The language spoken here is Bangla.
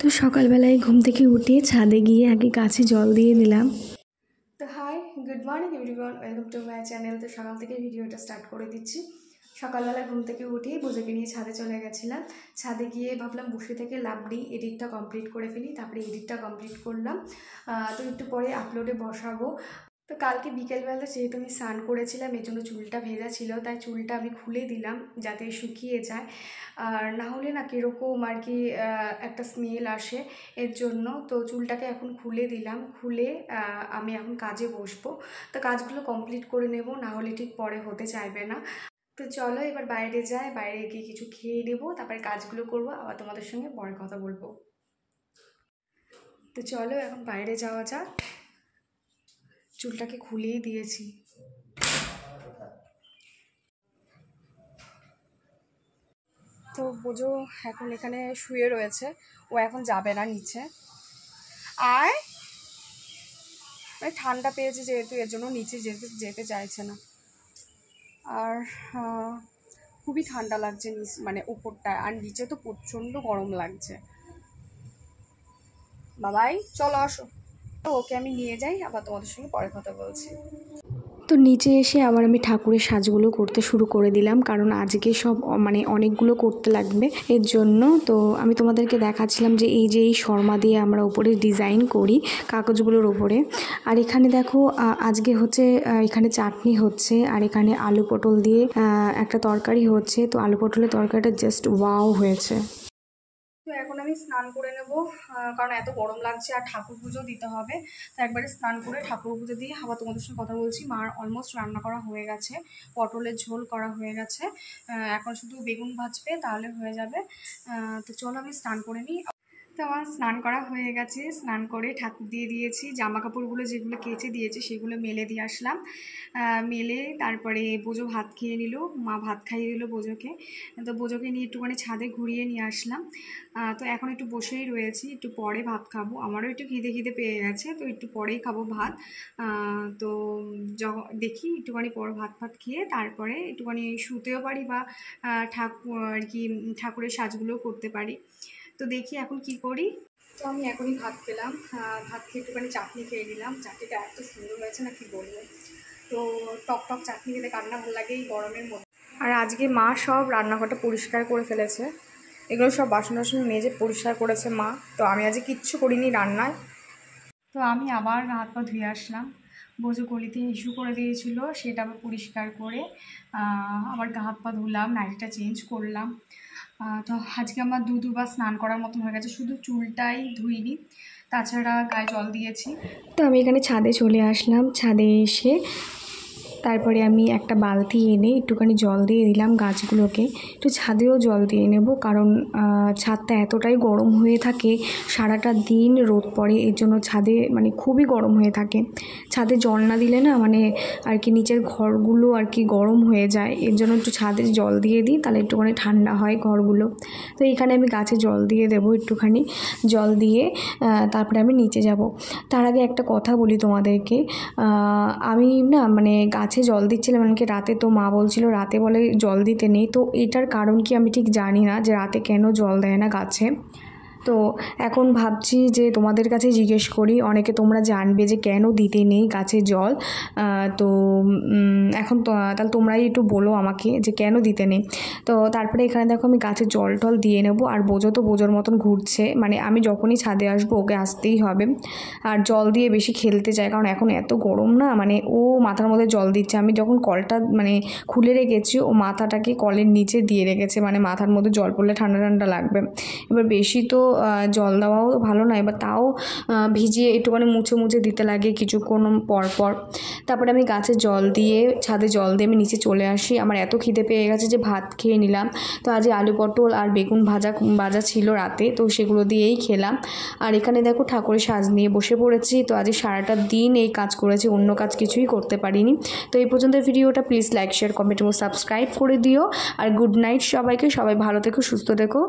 তো সকালবেলায় ঘুম থেকে উঠে ছাদে গিয়ে আগে গাছে জল দিয়ে দিলাম। তো hi, good morning everyone, welcome to my channel. তো সকাল থেকে ভিডিওটা স্টার্ট করে দিচ্ছি। সকালবেলা ঘুম থেকে উঠেই বুঝেকে নিয়ে ছাদে চলে গেছিলাম। ছাদে গিয়ে ভাবলাম বসে থেকে লাভ নেই, এডিটটা কমপ্লিট করে ফেলি। তারপরে এডিটটা কমপ্লিট করলাম। তো একটু পরে আপলোডে বসাবো। তো কালকে বিকেলবেলা যেহেতু আমি স্নান করেছিলাম, এই জন্য চুলটা ভেজা ছিল, তাই চুলটা আমি খুলে দিলাম যাতে শুকিয়ে যায়। আর না হলে না কীরকম আর কি একটা স্মেল আসে, এর জন্য তো চুলটাকে এখন খুলে দিলাম। খুলে আমি এখন কাজে বসবো। তো কাজগুলো কমপ্লিট করে নেব, না হলে ঠিক পরে হতে চাইবে না। তো চলো এবার বাইরে যাই, বাইরে গিয়ে কিছু খেয়ে নেবো, তারপরে কাজগুলো করবো, আবার তোমাদের সঙ্গে পরে কথা বলবো। তো চলো এখন বাইরে যাওয়া যাক। চুলটাকে খুলেই দিয়েছি। তো বোঝো এখন এখানে শুয়ে রয়েছে, ও এখন যাবে না নিচে। আয়, ঠান্ডা পেয়েছে যেহেতু, এর জন্য নিচে যেতে চাইছে না। আর খুবই ঠান্ডা লাগছে মানে উপরটায়, আর নিচে তো প্রচণ্ড গরম লাগছে। বাবাই চলো আসো, ওকে আমি নিয়ে যাই, আবার তোমাদের সঙ্গে পরে কথা বলছি। তো নিচে এসে আবার আমি ঠাকুরের সাজগুলো করতে শুরু করে দিলাম, কারণ আজকে সব মানে অনেকগুলো করতে লাগবে, এর জন্য। তো আমি তোমাদেরকে দেখাচ্ছিলাম যে এই শর্মা দিয়ে আমরা উপরে ডিজাইন করি কাগজগুলোর উপরে। আর এখানে দেখো আজকে হচ্ছে এখানে চাটনি হচ্ছে, আর এখানে আলু পটল দিয়ে একটা তরকারি হচ্ছে। তো আলু পটলের তরকারিটা জাস্ট ওয়াও হয়েছে। তো এখন আমি স্নান করে নেব, কারণ এত গরম লাগছে আর ঠাকুর পুজো দিতে হবে। তো একবারে স্নান করে ঠাকুর পুজো দিয়ে আবার তোমাদের সঙ্গে কথা বলছি। মার অলমোস্ট রান্না করা হয়ে গেছে, পটলের ঝোল করা হয়ে গেছে, এখন শুধু বেগুন ভাজবে, তাহলে হয়ে যাবে। তো চলো আমি স্নান করে নিই। তো আমার স্নান করা হয়ে গেছে, স্নান করে ঠাকুর দিয়ে দিয়েছি। জামা কাপড়গুলো যেগুলো কেচে দিয়েছে সেগুলো মেলে দিয়ে আসলাম। মেলে তারপরে বোজো ভাত খেয়ে নিল, মা ভাত খাইয়ে দিল বোজোকে। তো বোজোকে নিয়ে একটুখানি ছাদে ঘুরিয়ে নিয়ে আসলাম। তো এখন একটু বসেই রয়েছি, একটু পরে ভাত খাবো। আমারও একটু খিদে পেয়ে গেছে, তো একটু পরেই খাবো ভাত। তো দেখি একটুখানি পর ভাত খেয়ে তারপরে একটুখানি শুতেও পারি, বা ঠাকুর আর কি ঠাকুরের সাজগুলোও করতে পারি। তো দেখি এখন কি করি। তো আমি এখনই ভাত খেলাম, ভাত খেয়ে একটুখানি চাটনি খেয়ে নিলাম। চাটনিটা এত সুন্দর হয়েছে না কি বলবো। তো টক চাটনি খেতে কান্না ভালো লাগে এই গরমের মধ্যে। আর আজকে মা সব রান্নাঘরটা পরিষ্কার করে ফেলেছে, এগুলো সব বাসন মেজে পরিষ্কার করেছে মা। তো আমি আজকে কিচ্ছু করিনি রান্নায়। তো আমি আবার হাত পা ধুয়ে আসলাম। বোঝো গলিতে ইস্যু করে দিয়েছিল, সেটা আবার পরিষ্কার করে আবার হাত পা ধুলাম, নাইটিটা চেঞ্জ করলাম। তো আজকে আমার দুবার স্নান করার মতন হয়ে গেছে, শুধু চুলটাই ধুইনি, তাছাড়া গায়ে জল দিয়েছি। তো আমি এখানে ছাদে চলে আসলাম। ছাদে এসে তারপরে আমি একটা বালতি এনে একটুখানি জল দিয়ে দিলাম গাছগুলোকে। একটু ছাদেও জল দিয়ে নেব, কারণ ছাদটা এতটাই গরম হয়ে থাকে, সারাটা দিন রোদ পড়ে, এর জন্য ছাদে মানে খুবই গরম হয়ে থাকে। ছাদে জল না দিলে না মানে আর কি নিচের ঘরগুলো আর কি গরম হয়ে যায়, এর জন্য একটু ছাদে জল দিয়ে দিই, তাহলে একটুখানি ঠান্ডা হয় ঘরগুলো। তো এইখানে আমি গাছে জল দিয়ে দেবো, একটুখানি জল দিয়ে তারপরে আমি নিচে যাব। তার আগে একটা কথা বলি তোমাদেরকে, আমি না মানে গাছে জল দিচ্ছিলাম এমনকি রাতে, তো মা বলছিল রাতে বলে জল দিতে নেই। তো এটার কারণ কি আমি ঠিক জানি না, যে রাতে কেন জল দেয় না গাছে। তো এখন ভাবছি যে তোমাদের কাছে জিজ্ঞেস করি, অনেকে তোমরা জানবে যে কেন দিতে নেই গাছে জল। তো এখন তাহলে তোমরাই একটু বলো আমাকে যে কেন দিতে নেই। তো তারপরে এখানে দেখো আমি গাছে জল টল দিয়ে নেব। আর বোঝো তো বোঝোর মতন ঘুরছে, মানে আমি যখনই ছাদে আসবো ওকে আসতেই হবে। আর জল দিয়ে বেশি খেলতে চায়, কারণ এখন এত গরম না, মানে ও মাথার মধ্যে জল দিচ্ছে। আমি যখন কলটা মানে খুলে রেখেছি, ও মাথাটাকে কলের নিচে দিয়ে রেখেছে, মানে মাথার মধ্যে জল পড়লে ঠান্ডা লাগবে। এবার বেশি তো জল দেওয়াও ভালো নয়, এবার তাও ভিজিয়ে একটুখানি মুছে দিতে লাগে কিছুক্ষণ পর। তারপরে আমি গাছে জল দিয়ে, ছাদে জল দিয়ে আমি নিচে চলে আসি। আমার এত খিদে পেয়ে গেছে যে ভাত খেয়ে নিলাম। তো আজ আলু পটল আর বেগুন ভাজা ছিল রাতে, তো সেগুলো দিয়েই খেলাম। আর এখানে দেখো ঠাকুরের সাজ নিয়ে বসে পড়েছি। তো আজ সারাটা দিন এই কাজ করেছি, অন্য কাজ কিছুই করতে পারিনি। তো এই পর্যন্ত ভিডিওটা প্লিজ লাইক শেয়ার কমেন্ট এবং সাবস্ক্রাইব করে দিও। আর গুড নাইট সবাইকে, সবাই ভালো থেকো, সুস্থ থেকো।